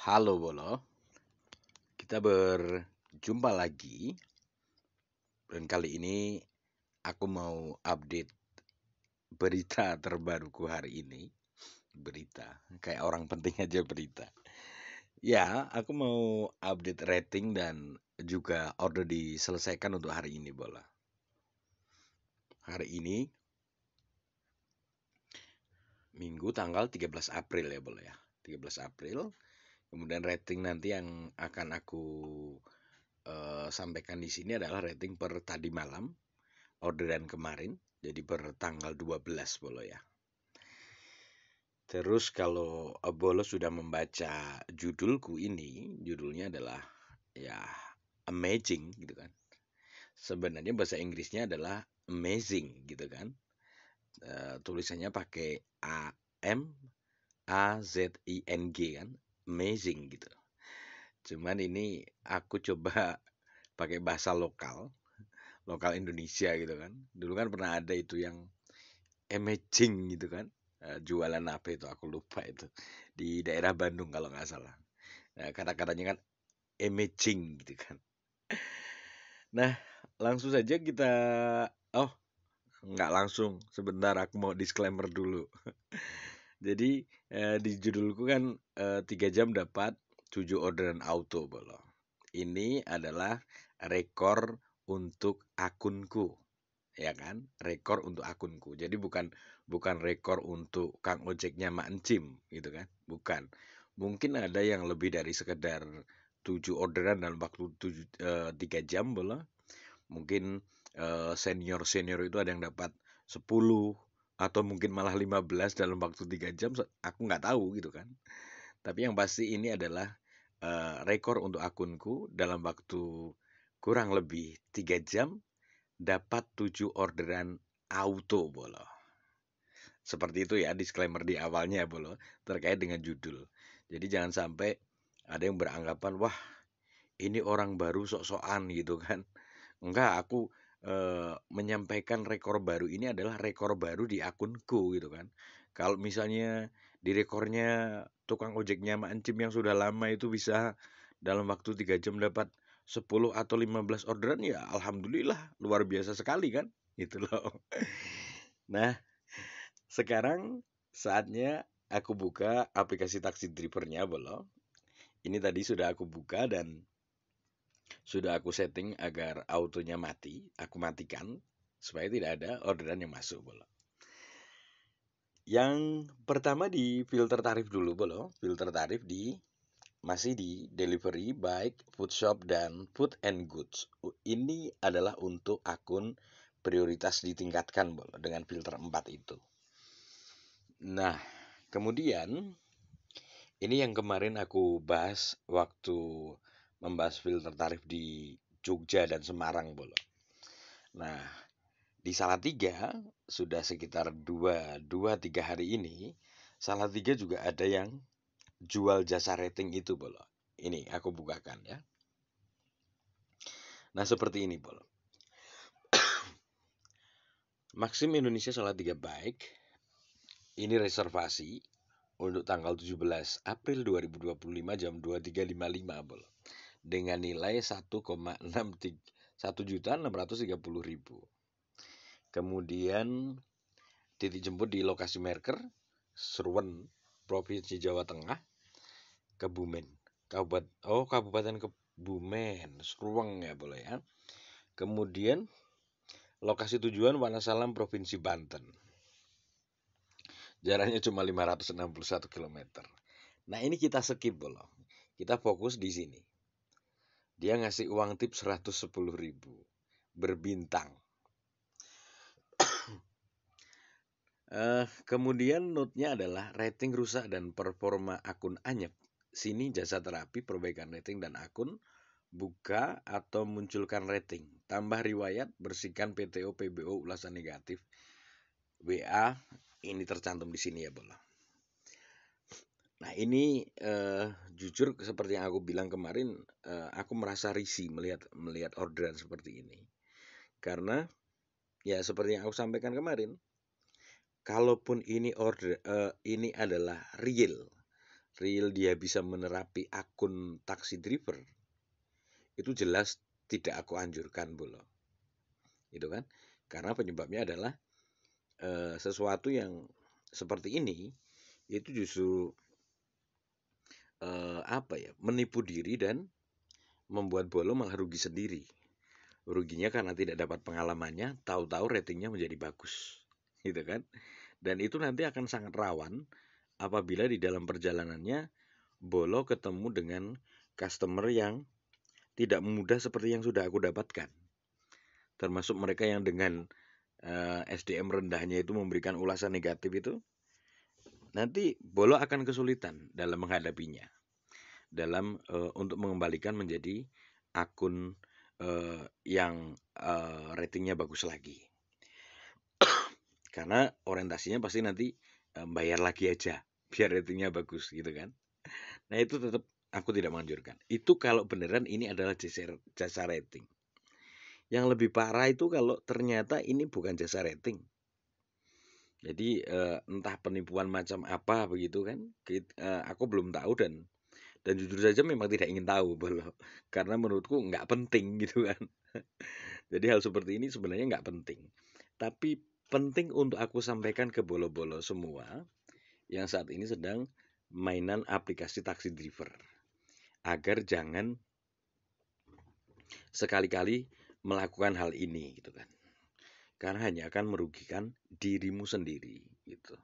Halo Bolo, kita berjumpa lagi dan kali ini aku mau update berita terbaruku hari ini. Berita, kayak orang penting aja berita. Ya, aku mau update rating dan juga order diselesaikan untuk hari ini Bola. Hari ini Minggu tanggal 13 April ya Bola ya. 13 April. Kemudian rating nanti yang akan aku sampaikan di sini adalah rating per tadi malam orderan kemarin, jadi per tanggal 12 Bolo ya. Terus kalau Bolo sudah membaca judulku ini, judulnya adalah ya amazing gitu kan. Sebenarnya bahasa Inggrisnya adalah amazing gitu kan. Tulisannya pakai AMAZING kan, amazing gitu. Cuman ini aku coba pakai bahasa lokal Indonesia gitu kan. Dulu kan pernah ada itu yang amazing gitu kan. Jualan apa itu aku lupa itu di daerah Bandung kalau nggak salah. Nah, kata-katanya kan amazing gitu kan. Nah, langsung saja kita oh nggak langsung, sebentar aku mau disclaimer dulu. Jadi di judulku kan 3 jam dapat 7 orderan auto Bolo. Ini adalah rekor untuk akunku, ya kan? Rekor untuk akunku. Jadi bukan bukan rekor untuk Kang Ojeknya Mak Encim gitu kan? Bukan. Mungkin ada yang lebih dari sekedar 7 orderan dalam waktu 3 jam Bolo. Mungkin senior-senior itu ada yang dapat 10 atau mungkin malah 15 dalam waktu 3 jam, aku nggak tahu gitu kan. Tapi yang pasti ini adalah rekor untuk akunku dalam waktu kurang lebih 3 jam dapat 7 orderan auto Bolo. Seperti itu ya disclaimer di awalnya Bolo terkait dengan judul. Jadi jangan sampai ada yang beranggapan wah ini orang baru sok-sokan gitu kan. Enggak, aku menyampaikan rekor baru ini adalah rekor baru di akunku gitu kan. Kalau misalnya di rekornya tukang ojeknya Mak Encim yang sudah lama itu bisa dalam waktu 3 jam dapat 10 atau 15 orderan ya alhamdulillah luar biasa sekali kan gitu loh. Nah, sekarang saatnya aku buka aplikasi taksi drivernya Bolo. Ini tadi sudah aku buka dan sudah aku setting agar autonya mati, aku matikan supaya tidak ada orderan yang masuk Bolo. Yang pertama di filter tarif dulu Bolo. Filter tarif masih di delivery, bike, food shop, dan food and goods. Ini adalah untuk akun prioritas ditingkatkan Bolo dengan filter 4 itu. Nah, kemudian ini yang kemarin aku bahas waktu membahas filter tarif di Jogja dan Semarang Bolo. Nah, di Salatiga sudah sekitar 2-3 hari ini, Salatiga juga ada yang jual jasa rating itu Bolo. Ini aku bukakan ya. Nah, seperti ini Bolo. Maxim Indonesia Salatiga Bike ini reservasi untuk tanggal 17 April 2025 jam 23.55 Bolo. Dengan nilai 1,630.000. Kemudian titik jemput di lokasi marker Serwen, Provinsi Jawa Tengah, Kebumen. Kabupaten Kebumen, Serweng ya boleh ya. Kemudian lokasi tujuan Wonosalam, Provinsi Banten. Jaraknya cuma 561 km. Nah, ini kita skip Bolo. Kita fokus di sini. Dia ngasih uang tip 110.000 berbintang. Kemudian note-nya adalah rating rusak dan performa akun anyep. Sini jasa terapi, perbaikan rating dan akun, buka atau munculkan rating. Tambah riwayat, bersihkan PTO, PBO, ulasan negatif. WA, ini tercantum di sini ya Bola. Nah ini jujur seperti yang aku bilang kemarin, aku merasa risih melihat orderan seperti ini. Karena ya seperti yang aku sampaikan kemarin, kalaupun ini ini adalah real real dia bisa menerapi akun taksi driver, itu jelas tidak aku anjurkan Bolo. Gitu kan? Karena penyebabnya adalah sesuatu yang seperti ini itu justru menipu diri dan membuat Bolo malah rugi sendiri. Ruginya karena tidak dapat pengalamannya, tahu-tahu ratingnya menjadi bagus. Gitu kan? Dan itu nanti akan sangat rawan apabila di dalam perjalanannya Bolo ketemu dengan customer yang tidak mudah seperti yang sudah aku dapatkan. Termasuk mereka yang dengan SDM rendahnya itu memberikan ulasan negatif itu, nanti Bolo akan kesulitan dalam menghadapinya. Dalam untuk mengembalikan menjadi akun yang ratingnya bagus lagi. Karena orientasinya pasti nanti bayar lagi aja biar ratingnya bagus gitu kan. Nah itu tetap aku tidak menganjurkan. Itu kalau beneran ini adalah jasa rating. Yang lebih parah itu kalau ternyata ini bukan jasa rating. Jadi entah penipuan macam apa begitu kan. Aku belum tahu dan jujur saja memang tidak ingin tahu Bolo. Karena menurutku nggak penting gitu kan. Jadi hal seperti ini sebenarnya nggak penting. Tapi penting untuk aku sampaikan ke bolo-bolo semua yang saat ini sedang mainan aplikasi taksi driver. Agar jangan sekali-kali melakukan hal ini gitu kan. Karena hanya akan merugikan dirimu sendiri gitu.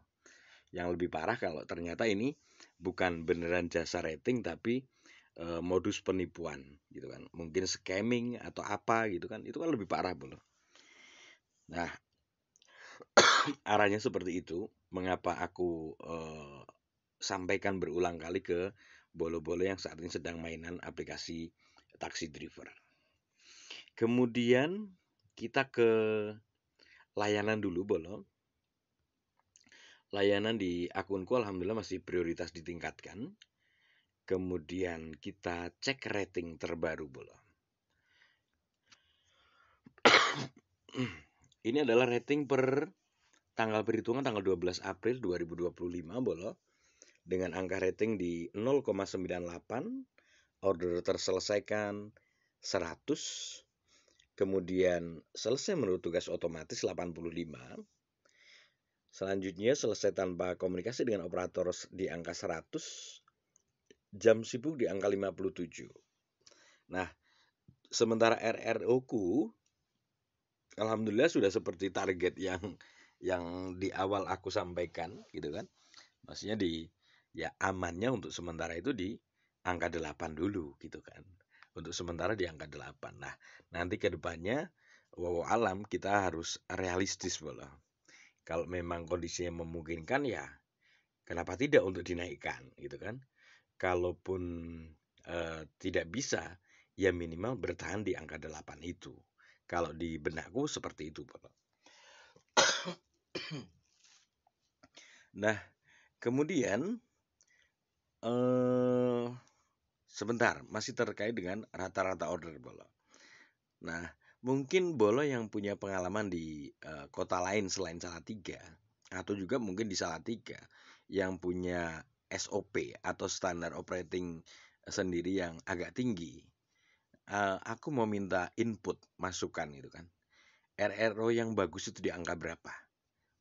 Yang lebih parah kalau ternyata ini bukan beneran jasa rating tapi modus penipuan gitu kan. Mungkin scamming atau apa gitu kan. Itu kan lebih parah Bolo. Nah, arahnya seperti itu. Mengapa aku sampaikan berulang kali ke bolo-bolo yang saat ini sedang mainan aplikasi taksi driver. Kemudian kita ke layanan dulu Bolo. Layanan di akunku alhamdulillah masih prioritas ditingkatkan. Kemudian kita cek rating terbaru Bolo. Ini adalah rating per tanggal perhitungan tanggal 12 April 2025 Bolo. Dengan angka rating di 0,98, order terselesaikan 100, kemudian selesai menurut tugas otomatis 85, selanjutnya selesai tanpa komunikasi dengan operator di angka 100, jam sibuk di angka 57. Nah, sementara RRO ku alhamdulillah sudah seperti target yang di awal aku sampaikan gitu kan. Maksudnya ya amannya untuk sementara itu di angka 8 dulu gitu kan. Untuk sementara di angka 8. Nah, nanti ke depannya wow alam kita harus realistis Bolo. Kalau memang kondisinya memungkinkan ya kenapa tidak untuk dinaikkan gitu kan. Kalaupun tidak bisa ya minimal bertahan di angka 8 itu. Kalau di benakku seperti itu Bolo. Nah, kemudian sebentar, masih terkait dengan rata-rata order Bolo. Nah, mungkin Bolo yang punya pengalaman di kota lain selain Salatiga, atau juga mungkin di Salatiga, yang punya SOP atau standar operating sendiri yang agak tinggi. Aku mau minta input, masukan gitu kan. RRO yang bagus itu di angka berapa?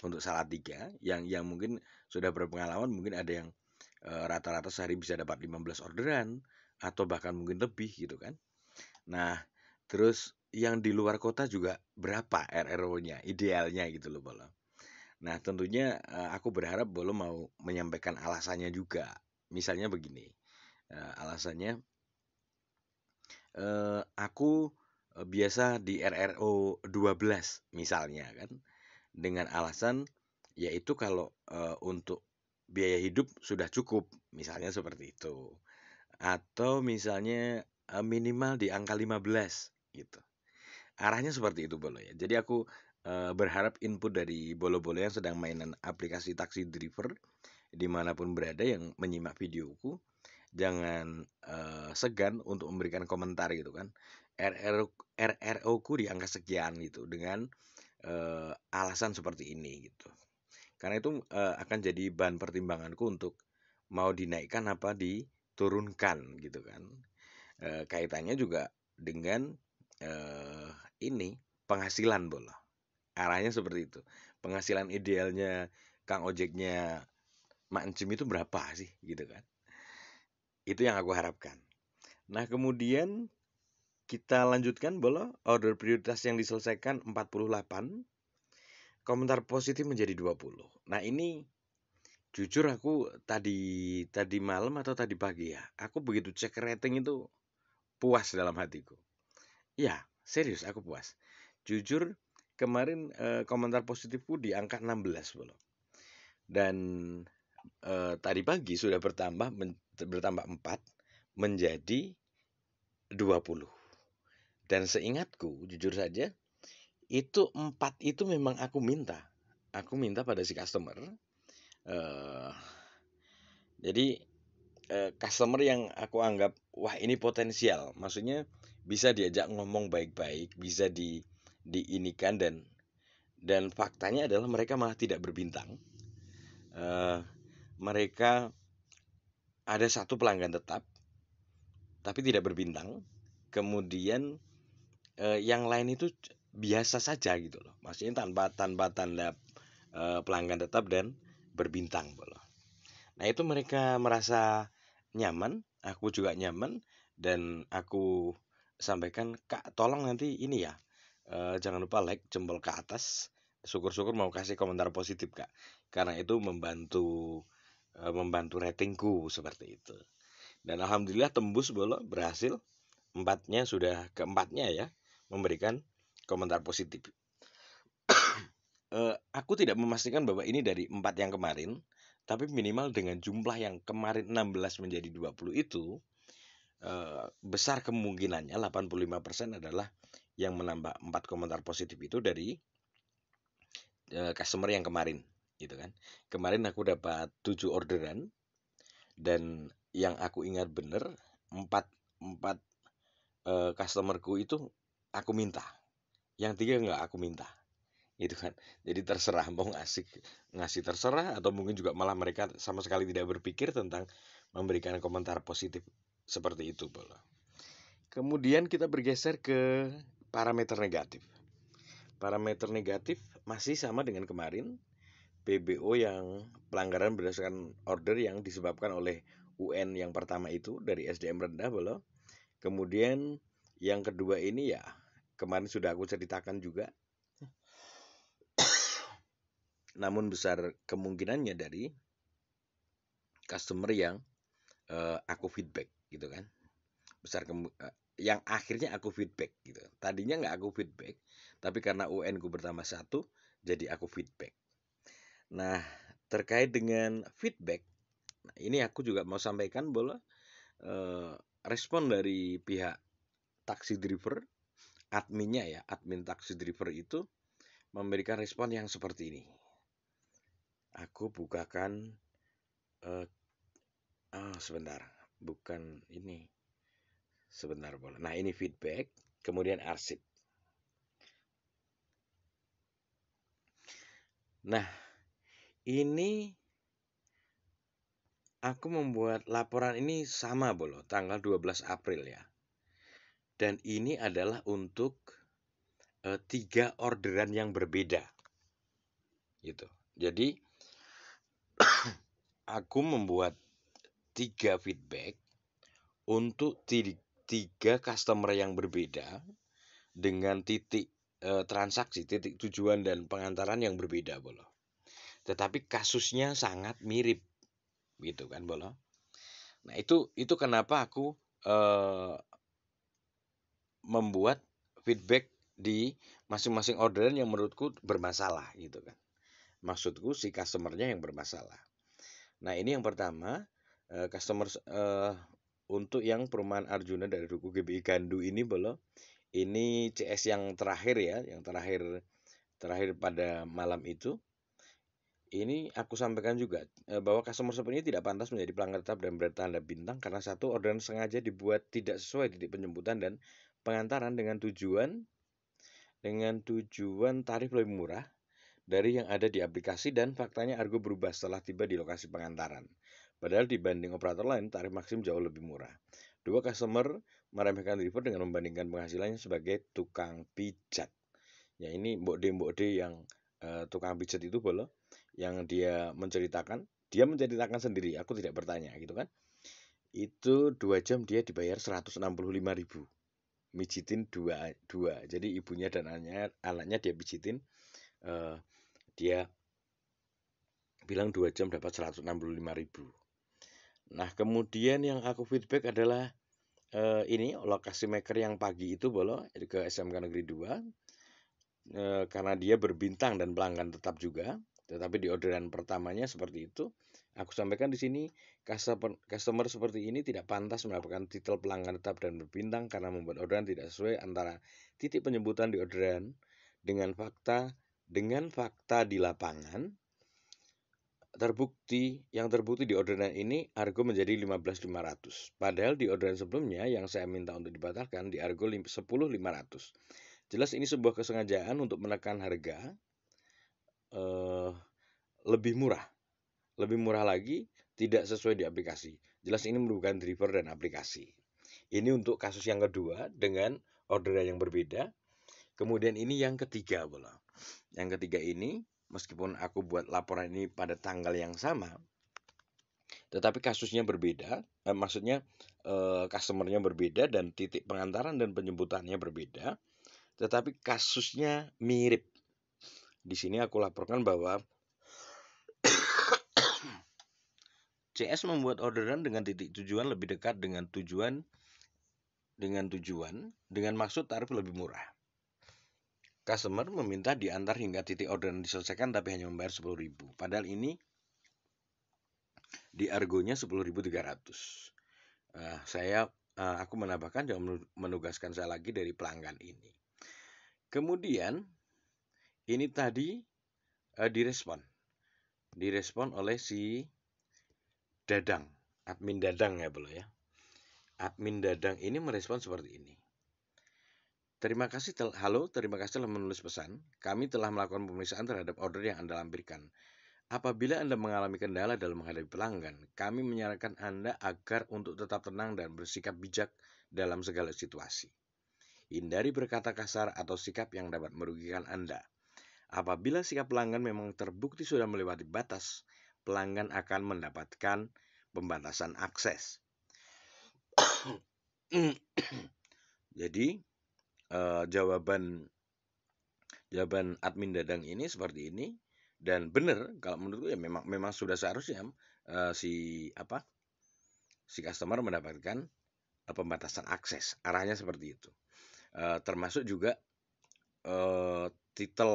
Untuk Salatiga, yang mungkin sudah berpengalaman, mungkin ada yang rata-rata sehari bisa dapat 15 orderan atau bahkan mungkin lebih gitu kan. Nah, terus yang di luar kota juga berapa RRO-nya, idealnya gitu loh Bolo. Nah, tentunya aku berharap Bolo mau menyampaikan alasannya juga. Misalnya begini, alasannya aku biasa di RRO 12 misalnya kan, dengan alasan yaitu kalau untuk biaya hidup sudah cukup, misalnya seperti itu. Atau misalnya minimal di angka 15 gitu. Arahnya seperti itu Bolo ya. Jadi aku berharap input dari bolo-bolo yang sedang mainan aplikasi taksi driver dimanapun berada yang menyimak videoku, jangan segan untuk memberikan komentar gitu kan. RRO ku di angka sekian gitu dengan alasan seperti ini gitu. Karena itu akan jadi bahan pertimbanganku untuk mau dinaikkan apa diturunkan gitu kan. Kaitannya juga dengan ini penghasilan bola. Arahnya seperti itu. Penghasilan idealnya Kang Ojeknya Mak Encim itu berapa sih gitu kan. Itu yang aku harapkan. Nah, kemudian kita lanjutkan bola. Order prioritas yang diselesaikan 48, komentar positif menjadi 20. Nah, ini jujur aku tadi malam atau tadi pagi ya, aku begitu cek rating itu puas dalam hatiku. Ya, serius aku puas. Jujur kemarin komentar positifku di angka 16 bola. Dan tadi pagi sudah bertambah 4 menjadi 20. Dan seingatku, jujur saja, itu 4 itu memang aku minta. Aku minta pada si customer. eh jadi customer yang aku anggap, wah ini potensial. Maksudnya bisa diajak ngomong baik-baik, bisa diinikan dan faktanya adalah mereka malah tidak berbintang. Mereka ada satu pelanggan tetap, tapi tidak berbintang. Kemudian yang lain itu biasa saja gitu loh. Maksudnya tanpa tanpa tanda pelanggan tetap dan berbintang bola. Nah, itu mereka merasa nyaman, aku juga nyaman dan aku sampaikan, "Kak, tolong nanti ini ya, jangan lupa like jempol ke atas. Syukur-syukur mau kasih komentar positif, Kak." Karena itu membantu ratingku seperti itu. Dan alhamdulillah tembus bola berhasil. Keempatnya ya memberikan komentar positif. Aku tidak memastikan bahwa ini dari 4 yang kemarin, tapi minimal dengan jumlah yang kemarin 16 menjadi 20 itu, besar kemungkinannya 85% adalah yang menambah 4 komentar positif itu dari customer yang kemarin, gitu kan. Kemarin aku dapat 7 orderan dan yang aku ingat bener 4 4 customerku itu aku minta, yang 3 nggak aku minta. Gitu kan. Jadi terserah mau ngasih terserah atau mungkin juga malah mereka sama sekali tidak berpikir tentang memberikan komentar positif seperti itu bola. Kemudian kita bergeser ke parameter negatif. Parameter negatif masih sama dengan kemarin, PBO yang pelanggaran berdasarkan order yang disebabkan oleh UN yang pertama itu dari SDM rendah bola. Kemudian yang kedua ini ya kemarin sudah aku ceritakan juga, namun besar kemungkinannya dari customer yang aku feedback gitu kan, yang akhirnya aku feedback gitu. Tadinya nggak aku feedback, tapi karena UN ku bertambah 1 jadi aku feedback. Nah, terkait dengan feedback, nah ini aku juga mau sampaikan bola respon dari pihak taxi driver, adminnya ya, admin taxi driver itu memberikan respon yang seperti ini. Aku bukakan sebentar, bukan ini. Sebentar bola. Nah, ini feedback, kemudian arsip. Nah, ini aku membuat laporan ini sama bola, tanggal 12 April ya. Dan ini adalah untuk 3 orderan yang berbeda. Gitu. Jadi aku membuat 3 feedback untuk 3 customer yang berbeda dengan titik transaksi, titik tujuan dan pengantaran yang berbeda bola. Tetapi kasusnya sangat mirip gitu kan bola. Nah, itu kenapa aku membuat feedback di masing-masing orderan yang menurutku bermasalah gitu kan. Maksudku si customernya yang bermasalah. Nah, ini yang pertama, customer untuk yang perumahan Arjuna dari Ruku GBI Gandu ini bola. Ini CS yang terakhir ya, yang terakhir pada malam itu. Ini aku sampaikan juga bahwa customer seperti ini tidak pantas menjadi pelanggan tetap dan bertanda bintang karena satu orderan sengaja dibuat tidak sesuai titik penjemputan dan pengantaran dengan tujuan tarif lebih murah dari yang ada di aplikasi dan faktanya argo berubah setelah tiba di lokasi pengantaran. Padahal dibanding operator lain, tarif maksimum jauh lebih murah. 2, customer meremehkan driver dengan membandingkan penghasilannya sebagai tukang pijat. Ya ini mbok de yang tukang pijat itu bolo, yang dia menceritakan sendiri, aku tidak bertanya gitu kan. Itu 2 jam dia dibayar 165.000. Mijitin dua. Jadi ibunya dan anaknya dia pijitin, dia bilang 2 jam dapat 165.000. Nah, kemudian yang aku feedback adalah ini lokasi maker yang pagi itu bolo ke SMK Negeri 2, karena dia berbintang dan pelanggan tetap juga, tetapi di orderan pertamanya seperti itu. Aku sampaikan di sini, customer seperti ini tidak pantas mendapatkan titel pelanggan tetap dan berbintang karena membuat orderan tidak sesuai antara titik penyebutan di orderan dengan fakta di lapangan. Yang terbukti di orderan ini argo menjadi 15.500. Padahal di orderan sebelumnya yang saya minta untuk dibatalkan di argo 10.500. Jelas ini sebuah kesengajaan untuk menekan harga lebih murah lagi, tidak sesuai di aplikasi. Jelas ini merugikan driver dan aplikasi. Ini untuk kasus yang kedua dengan orderan yang berbeda. Kemudian ini yang ketiga bola. Yang ketiga ini, meskipun aku buat laporan ini pada tanggal yang sama, tetapi kasusnya berbeda. Maksudnya customernya berbeda dan titik pengantaran dan penjemputannya berbeda. Tetapi kasusnya mirip. Di sini aku laporkan bahwa CS membuat orderan dengan titik tujuan lebih dekat dengan tujuan dengan maksud tarif lebih murah. Customer meminta diantar hingga titik orderan diselesaikan tapi hanya membayar 10.000. Padahal ini di argonya 10.300. Aku menambahkan jangan menugaskan saya lagi dari pelanggan ini. Kemudian ini tadi direspon oleh si Dadang, admin Dadang ya bro ya. Admin Dadang ini merespon seperti ini. Terima kasih telah menulis pesan. Kami telah melakukan pemeriksaan terhadap order yang Anda lampirkan. Apabila Anda mengalami kendala dalam menghadapi pelanggan, kami menyarankan Anda agar untuk tetap tenang dan bersikap bijak dalam segala situasi. Hindari berkata kasar atau sikap yang dapat merugikan Anda. Apabila sikap pelanggan memang terbukti sudah melewati batas, pelanggan akan mendapatkan pembatasan akses. Jadi jawaban admin Dadang ini seperti ini, dan benar kalau menurutku ya memang sudah seharusnya si customer mendapatkan pembatasan akses, arahnya seperti itu. Termasuk juga titel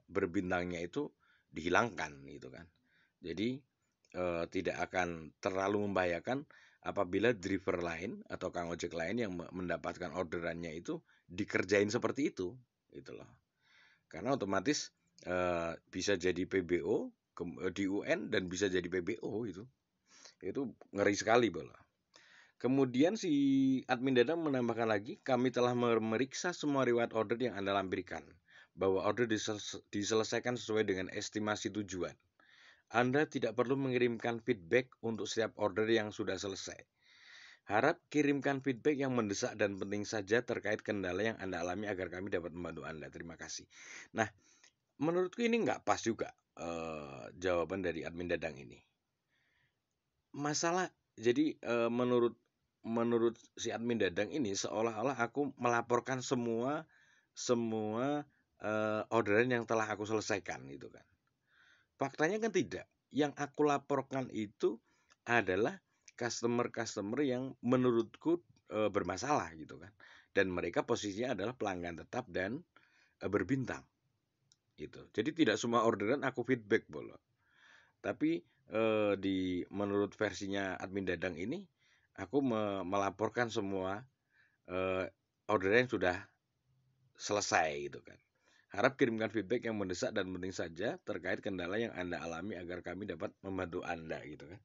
berbintangnya itu dihilangkan gitu kan. Jadi tidak akan terlalu membahayakan apabila driver lain atau kang ojek lain yang mendapatkan orderannya itu dikerjain seperti itu gitu loh. Karena otomatis bisa jadi PBO di UN dan bisa jadi PBO itu ngeri sekali bola. Kemudian si admin data menambahkan lagi, kami telah memeriksa semua riwayat order yang Anda lampirkan, bahwa order diselesaikan sesuai dengan estimasi tujuan. Anda tidak perlu mengirimkan feedback untuk setiap order yang sudah selesai. Harap kirimkan feedback yang mendesak dan penting saja terkait kendala yang Anda alami agar kami dapat membantu Anda. Terima kasih. Nah, menurutku ini nggak pas juga jawaban dari admin Dadang ini. Masalah, jadi menurut si admin Dadang ini seolah-olah aku melaporkan semua orderan yang telah aku selesaikan gitu kan. Faktanya kan tidak. Yang aku laporkan itu adalah customer yang menurutku bermasalah gitu kan. Dan mereka posisinya adalah pelanggan tetap dan berbintang. Gitu. Jadi tidak semua orderan aku feedback bolo. Tapi menurut versinya admin Dadang ini aku melaporkan semua orderan yang sudah selesai gitu kan. Harap kirimkan feedback yang mendesak dan penting saja terkait kendala yang Anda alami agar kami dapat membantu Anda gitu kan.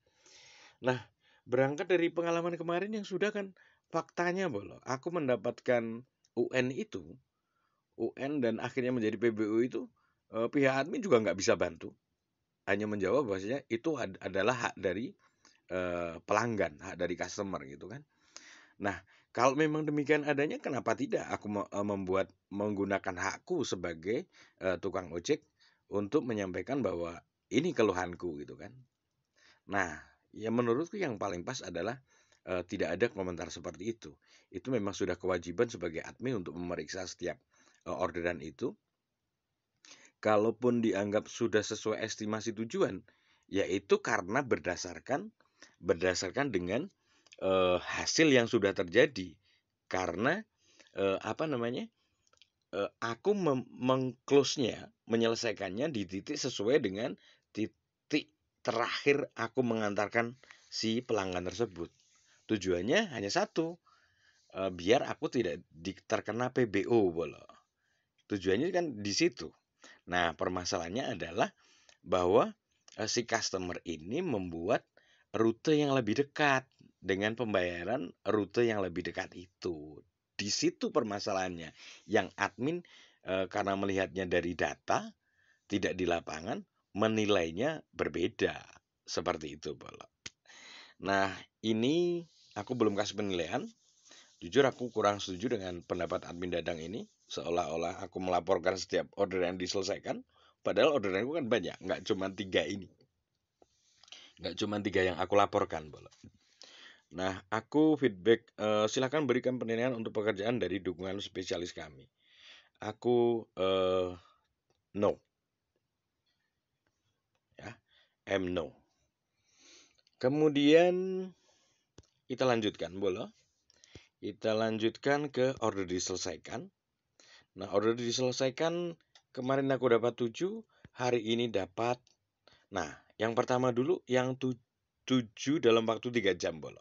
Nah, berangkat dari pengalaman kemarin yang sudah kan faktanya bolo, aku mendapatkan UN dan akhirnya menjadi PBU itu pihak admin juga nggak bisa bantu. hanya menjawab bahwasanya itu adalah hak dari pelanggan, hak dari customer gitu kan. Nah, kalau memang demikian adanya, kenapa tidak aku menggunakan hakku sebagai tukang ojek untuk menyampaikan bahwa ini keluhanku gitu kan. Nah, ya menurutku yang paling pas adalah tidak ada komentar seperti itu. Itu memang sudah kewajiban sebagai admin untuk memeriksa setiap orderan itu. Kalaupun dianggap sudah sesuai estimasi tujuan, yaitu karena berdasarkan dengan hasil yang sudah terjadi. Karena apa namanya? Aku meng-close-nya, menyelesaikannya di titik sesuai dengan titik terakhir aku mengantarkan si pelanggan tersebut. Tujuannya hanya satu, biar aku tidak terkena PBO bola. Tujuannya kan di situ. Nah, permasalahannya adalah bahwa si customer ini membuat rute yang lebih dekat dengan pembayaran rute yang lebih dekat itu. Di situ permasalahannya. Yang admin karena melihatnya dari data, tidak di lapangan, menilainya berbeda. Seperti itu, Bolo. Nah, ini aku belum kasih penilaian. Jujur aku kurang setuju dengan pendapat admin Dadang ini. Seolah-olah aku melaporkan setiap order yang diselesaikan. Padahal orderanku kan banyak, nggak cuma 3 ini. Nggak cuma 3 yang aku laporkan, Bolo. Nah, aku feedback, silakan berikan penilaian untuk pekerjaan dari dukungan spesialis kami. Aku no. Ya, no. Kemudian kita lanjutkan, boleh? Kita lanjutkan ke order diselesaikan. Nah, order diselesaikan kemarin aku dapat 7, hari ini dapat. Nah, yang pertama dulu yang 7 dalam waktu 3 jam, boleh.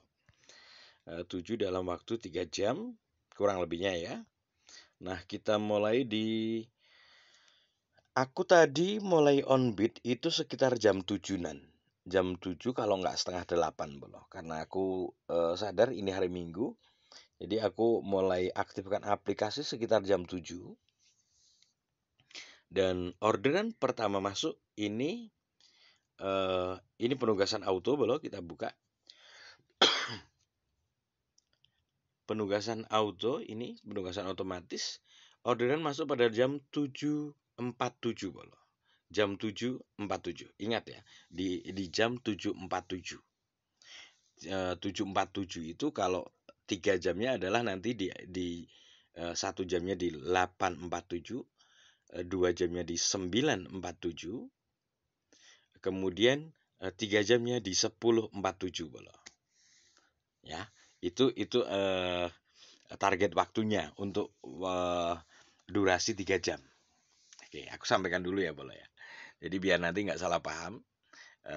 7 dalam waktu 3 jam kurang lebihnya ya. Nah, kita mulai di aku tadi mulai on beat itu sekitar jam 7-an. Jam 7 kalau nggak setengah 8 boloh. Karena aku sadar ini hari Minggu. Jadi aku mulai aktifkan aplikasi sekitar jam 7. Dan orderan pertama masuk ini penugasan auto boloh, kita buka. Penugasan auto ini penugasan otomatis. Orderan masuk pada jam 7.47 boloh. Jam 7.47. Ingat ya, di jam 7.47. 7.47 itu kalau 3 jamnya adalah nanti di 1 jamnya di 8.47, 2 jamnya di 9.47, kemudian 3 jamnya di 10.47 bolo. Ya, itu target waktunya untuk durasi 3 jam. Oke, aku sampaikan dulu ya bolo ya. Jadi biar nanti nggak salah paham,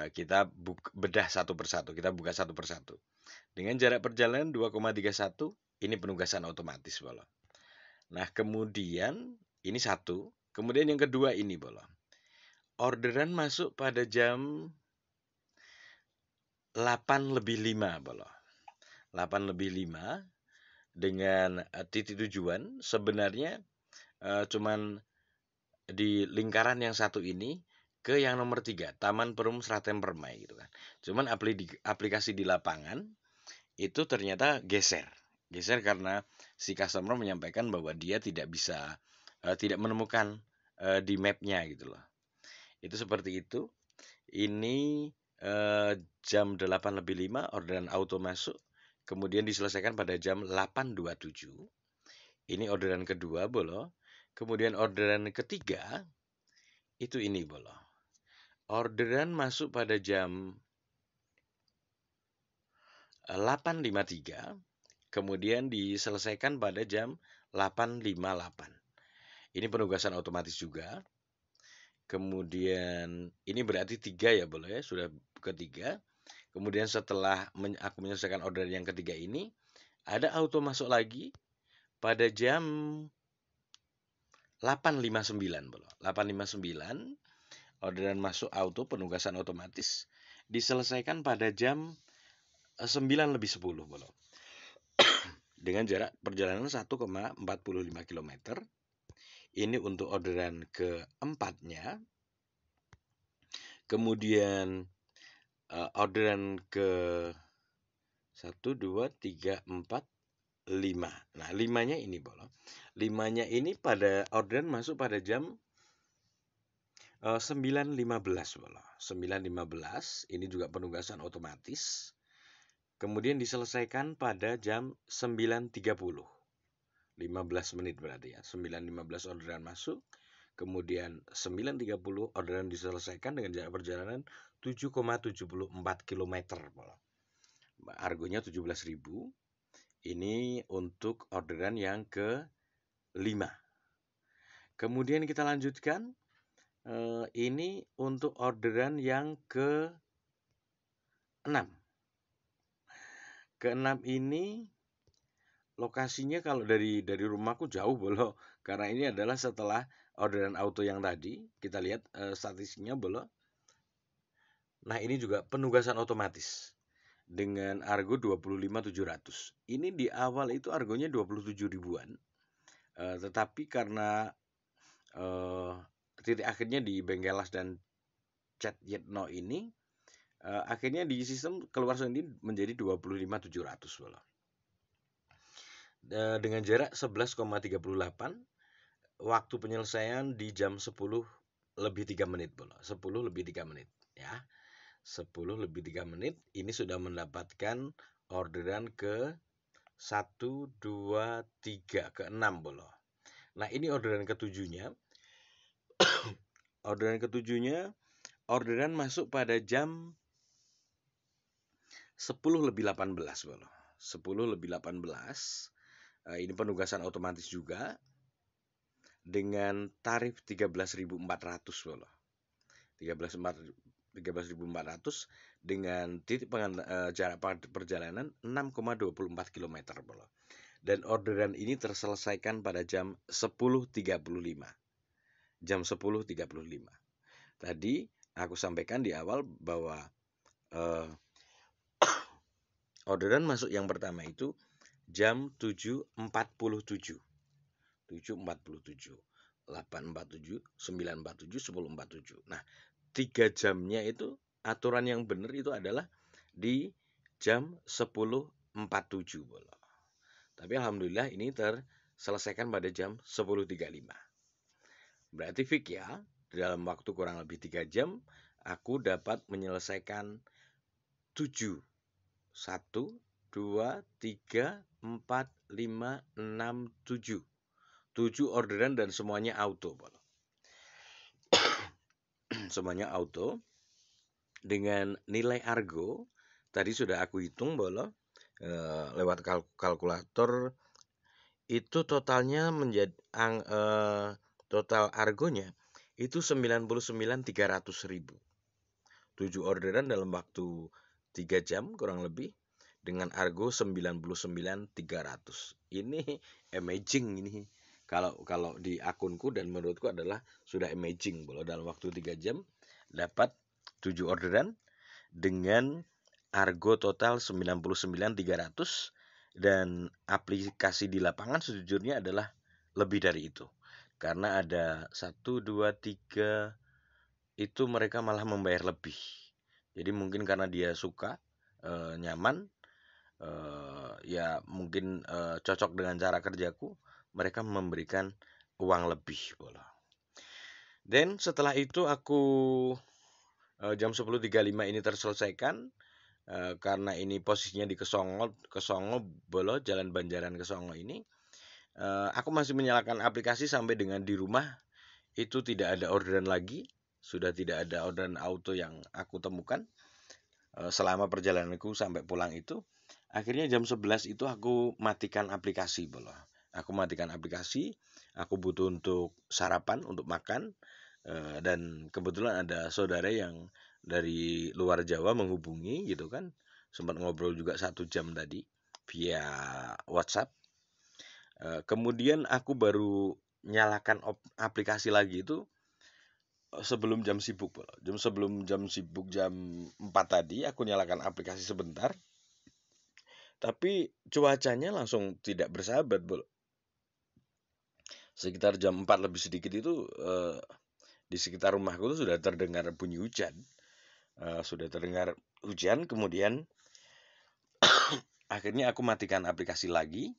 kita bedah satu persatu, kita buka satu persatu. Dengan jarak perjalanan 2,31, ini penugasan otomatis, bolo. Nah, kemudian ini satu, kemudian yang kedua ini, bolo. Orderan masuk pada jam 8:05, bolo. 8:05 dengan titik tujuan sebenarnya cuman di lingkaran yang satu ini ke yang nomor 3, Taman Perum Sragen Permai gitu kan. Cuman aplikasi di lapangan itu ternyata geser karena si customer menyampaikan bahwa dia tidak bisa tidak menemukan di mapnya gitu loh. Itu seperti itu. Ini jam 8:05 orderan auto masuk, kemudian diselesaikan pada jam 8.27. Ini orderan kedua, bolo. Kemudian orderan ketiga itu ini, bolo. Orderan masuk pada jam 8.53, kemudian diselesaikan pada jam 8.58. Ini penugasan otomatis juga. Kemudian ini berarti 3 ya, boleh ya, sudah ketiga. Kemudian setelah aku menyelesaikan order yang ketiga ini, ada auto masuk lagi pada jam 8.59, boleh. 8.59 orderan masuk auto penugasan otomatis diselesaikan pada jam 9:10, boleh. Dengan jarak perjalanan 1,45 km. Ini untuk orderan keempatnya. Kemudian orderan ke 1, 2, 3, 4, 5. Nah, 5-nya ini Bolo. 5-nya ini pada orderan masuk pada jam 9.15 Bolo. 9.15 ini juga penugasan otomatis. Kemudian diselesaikan pada jam 9.30. 15 menit berarti ya. 9.15 orderan masuk. Kemudian 9.30 orderan diselesaikan dengan jarak perjalanan 7,74 km. Argonya 17.000. Ini untuk orderan yang ke-5. Kemudian kita lanjutkan. Ini untuk orderan yang ke-6. Ke-6 ini lokasinya kalau dari rumahku jauh Bolo. Karena ini adalah setelah orderan auto yang tadi. Kita lihat statistiknya Bolo. Nah, ini juga penugasan otomatis dengan argo 25.700. Ini di awal itu argonya 27 ribuan. Tetapi karena titik akhirnya di Bengkelas dan Chat Yetno ini, akhirnya di sistem keluar sendiri menjadi 25.700 Bolo. Dengan jarak 11,38, waktu penyelesaian di jam 10 lebih 3 menit Bolo. 10 lebih 3 menit ya. 10 lebih 3 menit ini sudah mendapatkan orderan ke 1, 2, 3, ke-6 Bolo. Nah, ini orderan ke-7-nya. Orderan ke-7-nya orderan masuk pada jam 10 lebih 18 Bolo. 10 lebih 18. Ini penugasan otomatis juga dengan tarif 13.400 Bolo. 13.400 dengan titik jarak perjalanan 6,24 km Bolo. Dan orderan ini terselesaikan pada jam 10.35. Jam 10.35. Tadi aku sampaikan di awal bahwa orderan masuk yang pertama itu jam 7.47. 7.47, 8.47, 9.47, 10.47. Nah, 3 jamnya itu aturan yang benar itu adalah di jam 10.47 Bolo. Tapi alhamdulillah ini terselesaikan pada jam 10.35. Berarti fik ya, dalam waktu kurang lebih 3 jam aku dapat menyelesaikan 7. 1, 2, 3, 4, 5, 6, 7. 7 orderan dan semuanya auto Bolo. Semuanya auto. Dengan nilai argo tadi sudah aku hitung Bolo, lewat kalkulator itu totalnya menjadi total argonya itu 99.300.000. 7 orderan dalam waktu 3 jam kurang lebih dengan argo 99.300. Ini amazing ini. Kalau di akunku dan menurutku adalah sudah amazing Bolo, dalam waktu 3 jam dapat 7 orderan dengan argo total 99.300 dan aplikasi di lapangan sejujurnya adalah lebih dari itu. Karena ada 1, 2, 3 itu mereka malah membayar lebih. Jadi mungkin karena dia suka, nyaman, ya mungkin cocok dengan cara kerjaku, mereka memberikan uang lebih Bolo. Dan setelah itu aku jam 10.35 ini terselesaikan. Karena ini posisinya di Kesongo Bolo, Jalan Banjaran Kesongo ini. Aku masih menyalakan aplikasi sampai dengan di rumah itu tidak ada orderan lagi. Sudah tidak ada orderan auto yang aku temukan selama perjalananku sampai pulang itu. Akhirnya jam 11 itu aku matikan aplikasi Bolo. Aku matikan aplikasi, aku butuh untuk sarapan, untuk makan. Dan kebetulan ada saudara yang dari luar Jawa menghubungi gitu kan, sempat ngobrol juga 1 jam tadi via WhatsApp. Kemudian aku baru nyalakan aplikasi lagi itu sebelum jam sibuk Bolo. Sebelum jam sibuk jam 4 tadi aku nyalakan aplikasi sebentar, tapi cuacanya langsung tidak bersahabat Bolo. Sekitar jam 4 lebih sedikit itu di sekitar rumahku tuh sudah terdengar bunyi hujan. Sudah terdengar hujan, kemudian akhirnya aku matikan aplikasi lagi,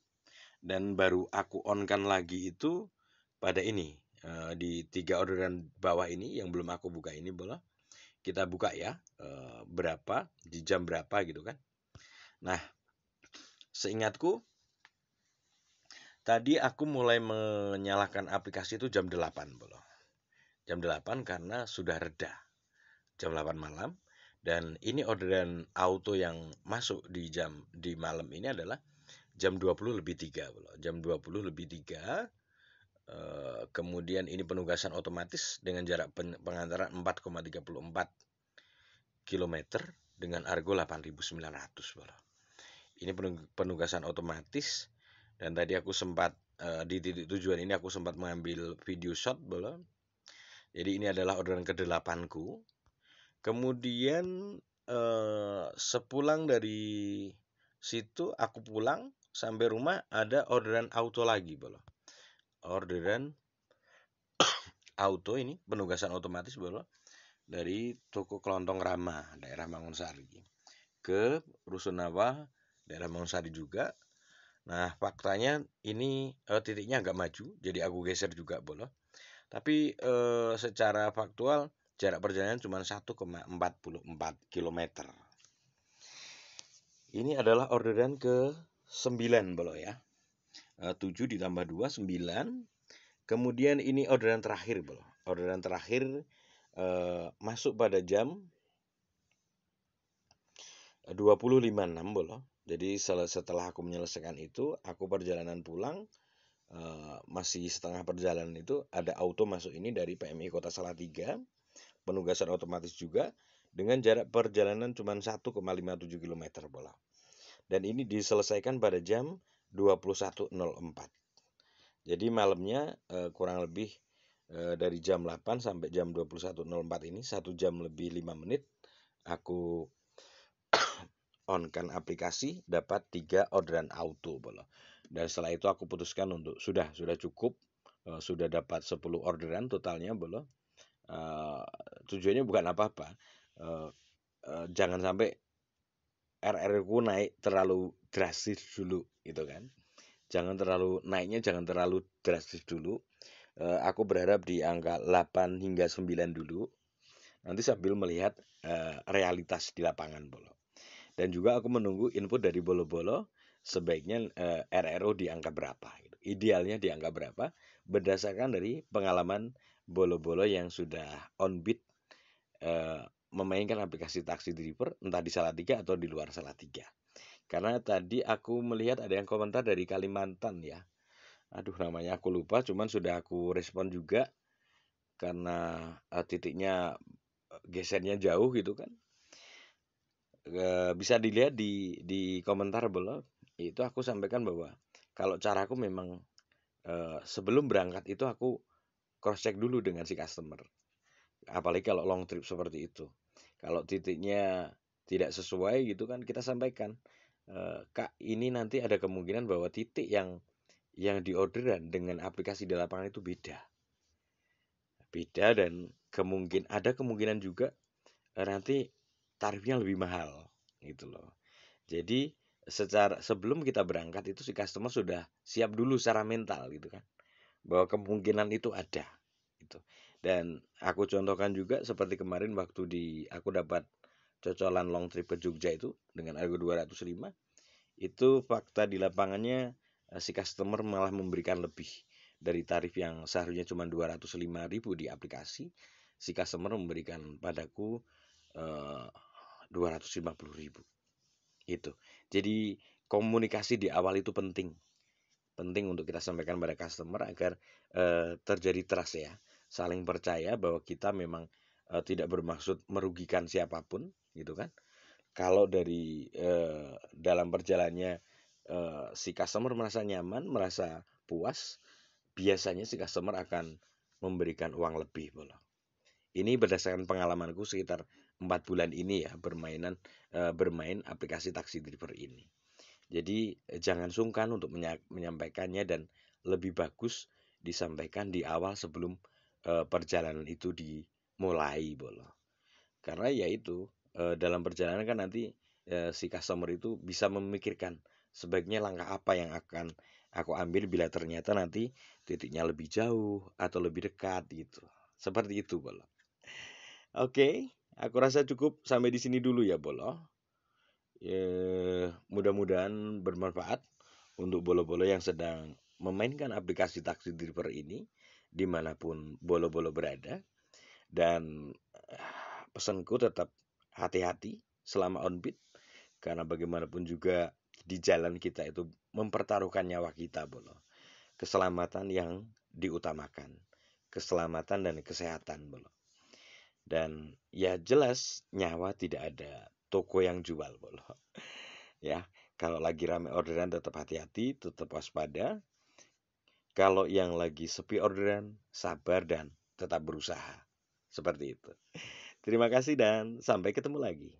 dan baru aku on-kan lagi itu pada ini, di 3 orderan bawah ini yang belum aku buka ini, boleh kita buka ya, berapa, di jam berapa gitu kan. Nah, seingatku tadi aku mulai menyalakan aplikasi itu jam 8, boleh. Jam 8 karena sudah reda. Jam 8 malam, dan ini orderan auto yang masuk di malam ini adalah jam 20 lebih 3, jam 20 lebih 3. Kemudian ini penugasan otomatis dengan jarak pengantaran 4,34 km dengan argo 8.900, ini penugasan otomatis. Dan tadi aku sempat di titik tujuan ini aku sempat mengambil video shot, jadi ini adalah orderan ke-8 ku. Kemudian sepulang dari situ aku pulang sampai rumah, ada orderan auto lagi, orderan auto ini penugasan otomatis, dari toko kelontong Rama daerah Mangunsari ke Rusunawa daerah Mangunsari juga. Nah, faktanya ini titiknya agak maju, jadi aku geser juga, tapi secara faktual jarak perjalanan cuma 1,44 km. Ini adalah orderan ke-9, ya. 7 ditambah 2, 9. Kemudian ini orderan terakhir, orderan terakhir masuk pada jam 20.56, jadi setelah aku menyelesaikan itu, aku perjalanan pulang, masih setengah perjalanan itu ada auto masuk ini dari PMI Kota Salatiga, penugasan otomatis juga, dengan jarak perjalanan cuma 1,57 km, dan ini diselesaikan pada jam 21.04. Jadi malamnya kurang lebih dari jam 8 sampai jam 21.04 ini 1 jam lebih 5 menit aku on-kan aplikasi, dapat 3 orderan auto, dan setelah itu aku putuskan untuk sudah cukup, sudah dapat 10 orderan totalnya, tujuannya bukan apa-apa, jangan sampai RR ku naik terlalu drastis dulu gitu kan. Jangan terlalu drastis dulu. Aku berharap di angka 8 hingga 9 dulu. Nanti sambil melihat realitas di lapangan, Dan juga aku menunggu input dari bolo-bolo, sebaiknya RRO di angka berapa, gitu. Idealnya di angka berapa, berdasarkan dari pengalaman bolo-bolo yang sudah on beat memainkan aplikasi taksi driver, entah di Salatiga atau di luar Salatiga. Karena tadi aku melihat ada yang komentar dari Kalimantan ya. Aduh, namanya aku lupa, cuman sudah aku respon juga karena titiknya gesernya jauh gitu kan. Bisa dilihat di komentar itu aku sampaikan bahwa kalau caraku memang sebelum berangkat itu aku cross check dulu dengan si customer, apalagi kalau long trip seperti itu. Kalau titiknya tidak sesuai gitu kan, kita sampaikan, Kak, ini nanti ada kemungkinan bahwa titik yang di orderan dengan aplikasi di lapangan itu beda, dan ada kemungkinan juga nanti tarifnya lebih mahal gitu loh. Jadi sebelum kita berangkat itu si customer sudah siap dulu secara mental gitu kan, bahwa kemungkinan itu ada gitu. Dan aku contohkan juga seperti kemarin waktu aku dapat cocolan long trip ke Jogja itu dengan harga 205, itu fakta di lapangannya si customer malah memberikan lebih dari tarif yang seharusnya cuma 205.000 di aplikasi. Si customer memberikan padaku 250.000 itu. Jadi komunikasi di awal itu penting untuk kita sampaikan pada customer agar terjadi trust ya, saling percaya bahwa kita memang tidak bermaksud merugikan siapapun gitu kan. Kalau dari dalam perjalanannya si customer merasa nyaman, merasa puas, biasanya si customer akan memberikan uang lebih, Ini berdasarkan pengalamanku sekitar 4 bulan ini ya, bermain aplikasi taksi driver ini. Jadi jangan sungkan untuk menyampaikannya, dan lebih bagus disampaikan di awal sebelum perjalanan itu dimulai bolo. Karena ya itu dalam perjalanan kan nanti si customer itu bisa memikirkan sebaiknya langkah apa yang akan aku ambil bila ternyata nanti titiknya lebih jauh atau lebih dekat gitu. Seperti itu bolo. Oke, aku rasa cukup sampai di sini dulu ya bolo. Mudah-mudahan bermanfaat untuk bolo-bolo yang sedang memainkan aplikasi taksi driver ini dimanapun bolo-bolo berada. Dan pesanku tetap hati-hati selama on beat, karena bagaimanapun juga di jalan kita itu mempertaruhkan nyawa kita bolo. Keselamatan yang diutamakan, keselamatan dan kesehatan bolo. Dan ya jelas nyawa tidak ada toko yang jual bolo. Ya, kalau lagi rame orderan tetap hati-hati, tetap waspada. Kalau yang lagi sepi orderan, sabar dan tetap berusaha. Seperti itu. Terima kasih dan sampai ketemu lagi.